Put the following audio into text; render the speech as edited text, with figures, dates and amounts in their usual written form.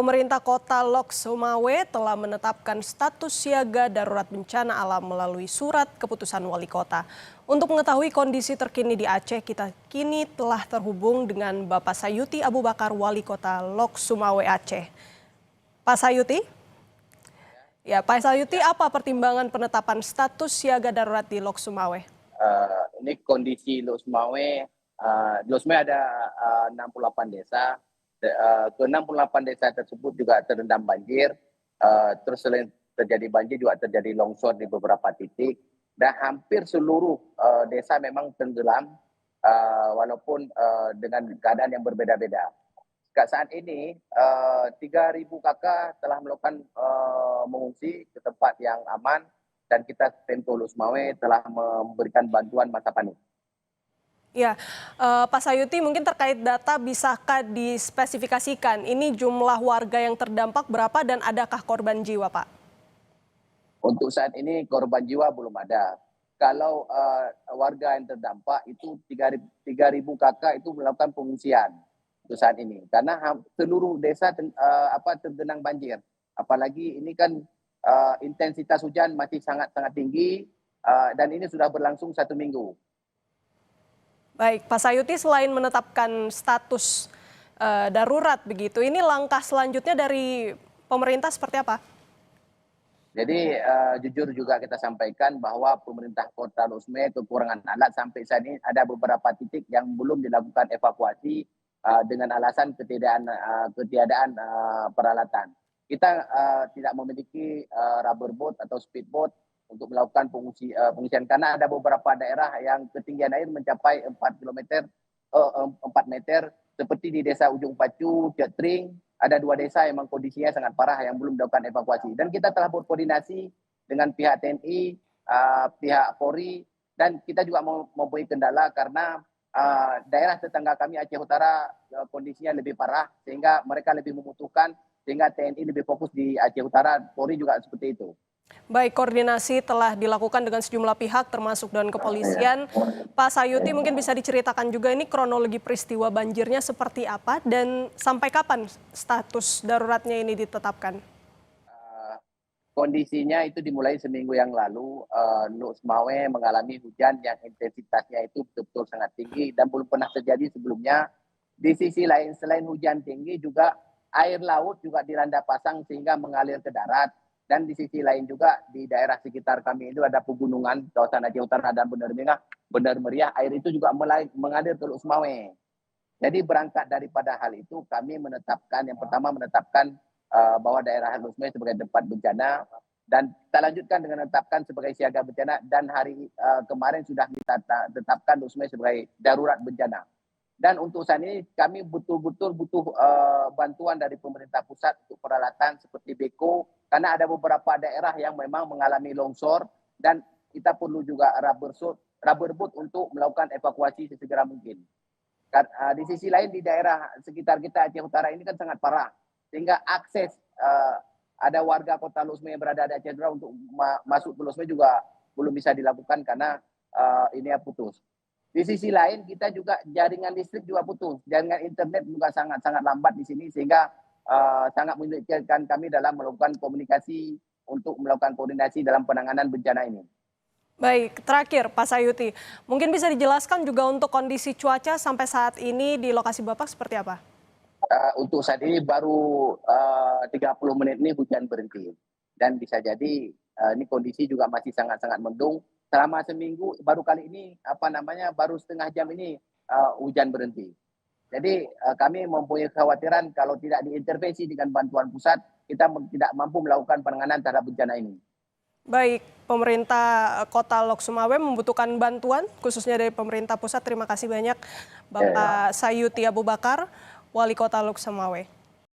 Pemerintah Kota Lok Sumawe telah menetapkan status siaga darurat bencana alam melalui surat keputusan wali kota. Untuk mengetahui kondisi terkini di Aceh, kita kini telah terhubung dengan Bapak Sayuti Abu Bakar, Wali Kota Lok Sumawe Aceh. Pak Sayuti? Ya, Pak Sayuti, apa pertimbangan penetapan status siaga darurat di Lok Sumawe? Ini kondisi Lok Sumawe, Lok Sumawe ada 68 desa. Ke 68 desa tersebut juga terendam banjir. Terus selain terjadi banjir juga terjadi longsor di beberapa titik. Dan hampir seluruh desa memang tenggelam, walaupun dengan keadaan yang berbeda-beda. Saat ini 3.000 kakak telah melakukan mengungsi ke tempat yang aman, dan kita Pemko Lok Sumawe telah memberikan bantuan masa panik. Ya, Pak Sayuti, mungkin terkait data bisakah dispesifikasikan ini jumlah warga yang terdampak berapa dan adakah korban jiwa, Pak? Untuk saat ini korban jiwa belum ada. Kalau warga yang terdampak itu 3.000 kakak itu melakukan pengungsian untuk saat ini, karena seluruh desa tergenang banjir. Apalagi ini kan intensitas hujan masih sangat-sangat tinggi, dan ini sudah berlangsung 1 minggu. Baik, Pak Sayuti, selain menetapkan status darurat begitu, ini langkah selanjutnya dari pemerintah seperti apa? Jadi jujur juga kita sampaikan bahwa pemerintah Kota Lok Sumawe kekurangan alat sampai saat ini. Ada beberapa titik yang belum dilakukan evakuasi dengan alasan ketiadaan peralatan. Kita tidak memiliki rubber boat atau speedboat untuk melakukan pengungsian, karena ada beberapa daerah yang ketinggian air mencapai 4 meter, seperti di desa Ujung Pacu, Cetring. Ada 2 desa yang memang kondisinya sangat parah yang belum dilakukan evakuasi. Dan kita telah berkoordinasi dengan pihak TNI, pihak Polri, dan kita juga mempunyai kendala karena daerah tetangga kami Aceh Utara kondisinya lebih parah, sehingga mereka lebih membutuhkan, sehingga TNI lebih fokus di Aceh Utara, Polri juga seperti itu. Baik, koordinasi telah dilakukan dengan sejumlah pihak termasuk dengan kepolisian. Pak Sayuti, mungkin bisa diceritakan juga ini kronologi peristiwa banjirnya seperti apa dan sampai kapan status daruratnya ini ditetapkan? Kondisinya itu dimulai seminggu yang lalu. Lok Sumawe mengalami hujan yang intensitasnya itu betul-betul sangat tinggi dan belum pernah terjadi sebelumnya. Di sisi lain, selain hujan tinggi juga air laut juga dilanda pasang sehingga mengalir ke darat. Dan di sisi lain juga di daerah sekitar kami itu ada pegunungan, kawasan Aceh Utara dan Benar Meriah, air itu juga mengalir ke Lok Sumawe. Jadi berangkat daripada hal itu, kami yang pertama menetapkan bahwa daerah Lok Sumawe sebagai tempat bencana, dan kita lanjutkan dengan menetapkan sebagai siaga bencana, dan hari kemarin sudah kita tetapkan Lok Sumawe sebagai darurat bencana. Dan untuk saat ini kami betul-betul butuh bantuan dari pemerintah pusat untuk peralatan seperti beko, karena ada beberapa daerah yang memang mengalami longsor, dan kita perlu juga rubber boat untuk melakukan evakuasi sesegera mungkin. Di sisi lain di daerah sekitar kita Aceh Utara ini kan sangat parah, sehingga akses ada warga Kota Lok Sumawe yang berada di Aceh Utara untuk masuk ke Lok Sumawe juga belum bisa dilakukan karena ini putus. Di sisi lain kita juga jaringan listrik juga putus, jaringan internet juga sangat lambat di sini, sehingga sangat menyulitkan kami dalam melakukan komunikasi untuk melakukan koordinasi dalam penanganan bencana ini. Baik, terakhir Pak Sayuti, mungkin bisa dijelaskan juga untuk kondisi cuaca sampai saat ini di lokasi Bapak seperti apa? Untuk saat ini baru 30 menit ini hujan berhenti, dan bisa jadi ini kondisi juga masih sangat mendung. Selama seminggu baru kali ini baru setengah jam ini hujan berhenti. Jadi kami mempunyai kekhawatiran kalau tidak diintervensi dengan bantuan pusat, kita tidak mampu melakukan penanganan terhadap bencana ini. Baik, pemerintah Kota Lok Sumawe membutuhkan bantuan khususnya dari pemerintah pusat. Terima kasih banyak Bapak Sayuti Abu Bakar, Wali Kota Lok Sumawe.